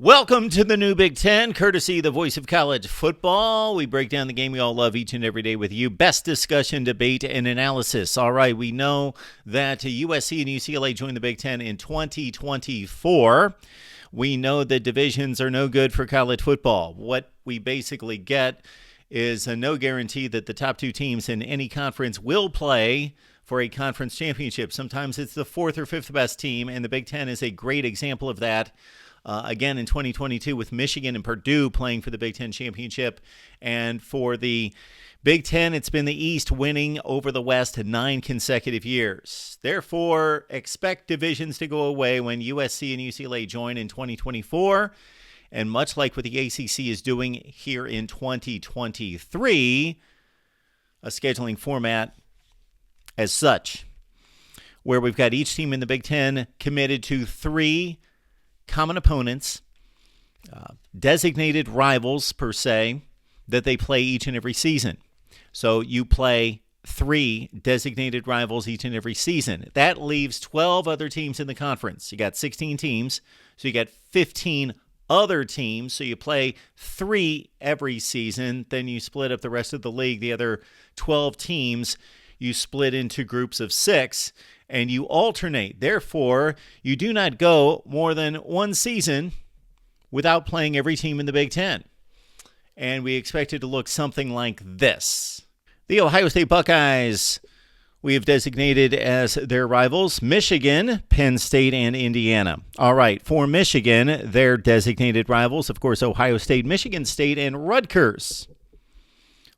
Welcome to the new Big Ten, courtesy the voice of college football. We break down the game we all love each and every day with you. Best discussion, debate, and analysis. All right, we know that USC and UCLA joined the Big Ten in 2024. We know that divisions are no good for college football. What we basically get is a no guarantee that the top two teams in any conference will play for a conference championship. Sometimes it's the fourth or fifth best team, and the Big Ten is a great example of that. Again, in 2022 with Michigan and Purdue playing for the Big Ten championship. And for the Big Ten, it's been the East winning over the West 9 consecutive years. Therefore, expect divisions to go away when USC and UCLA join in 2024. And much like what the ACC is doing here in 2023, a scheduling format as such, where we've got each team in the Big Ten committed to 3 common opponents, designated rivals per se, that they play each and every season. So you play 3 designated rivals each and every season. That leaves 12 other teams in the conference. You got 16 teams, so you got 15 other teams. So you play 3 every season. Then you split up the rest of the league. The other 12 teams, you split into groups of 6. And you alternate. Therefore, you do not go more than one season without playing every team in the Big Ten. And we expect it to look something like this. The Ohio State Buckeyes, we have designated as their rivals Michigan, Penn State, and Indiana. All right, for Michigan, their designated rivals, of course, Ohio State, Michigan State, and Rutgers.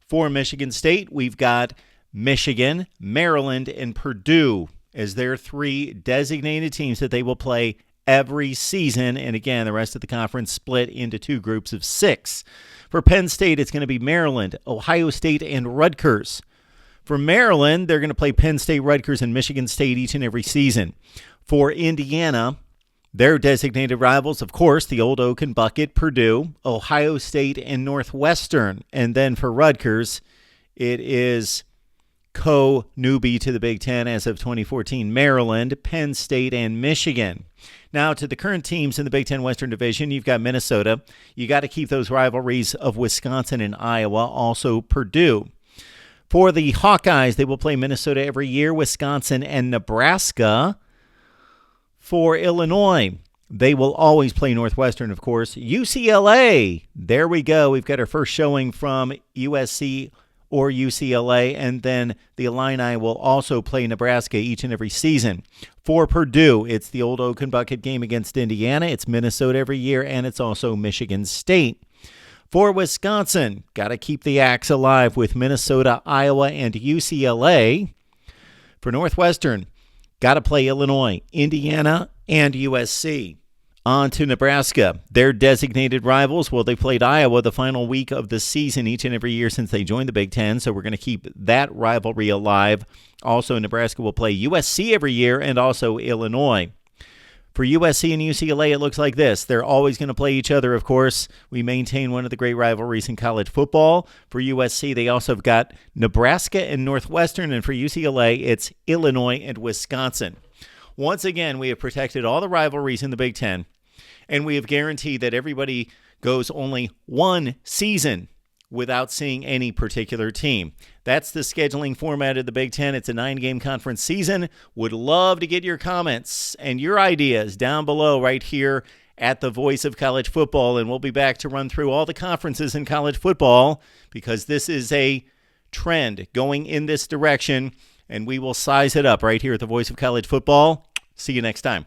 For Michigan State, we've got Michigan, Maryland, and Purdue as their 3 designated teams that they will play every season. And again, the rest of the conference split into 2 groups of 6. For Penn State, it's going to be Maryland, Ohio State, and Rutgers. For Maryland, they're going to play Penn State, Rutgers, and Michigan State each and every season. For Indiana, their designated rivals, of course, the Old Oak and Bucket, Purdue, Ohio State, and Northwestern. And then for Rutgers, it is co-newbie to the Big Ten as of 2014, Maryland, Penn State, and Michigan. Now, to the current teams in the Big Ten Western Division, you've got Minnesota. You got to keep those rivalries of Wisconsin and Iowa, also Purdue. For the Hawkeyes, they will play Minnesota every year, Wisconsin, and Nebraska. For Illinois, they will always play Northwestern, of course. UCLA, there we go. We've got our first showing from USC or UCLA, and then the Illini will also play Nebraska each and every season. For Purdue, it's the Old Oak and Bucket game against Indiana. It's Minnesota every year, and it's also Michigan State. For Wisconsin, got to keep the axe alive with Minnesota, Iowa, and UCLA. For Northwestern, got to play Illinois, Indiana, and USC. On to Nebraska. Their designated rivals, well, they played Iowa the final week of the season each and every year since they joined the Big Ten, so we're going to keep that rivalry alive. Also, Nebraska will play USC every year and also Illinois. For USC and UCLA, it looks like this. They're always going to play each other, of course. We maintain one of the great rivalries in college football. For USC, they also have got Nebraska and Northwestern, and for UCLA, it's Illinois and Wisconsin. Once again, we have protected all the rivalries in the Big Ten, and we have guaranteed that everybody goes only one season without seeing any particular team. That's the scheduling format of the Big Ten. It's a 9-game conference season. Would love to get your comments and your ideas down below right here at the Voice of College Football, and we'll be back to run through all the conferences in college football because this is a trend going in this direction, and we will size it up right here at the Voice of College Football. See you next time.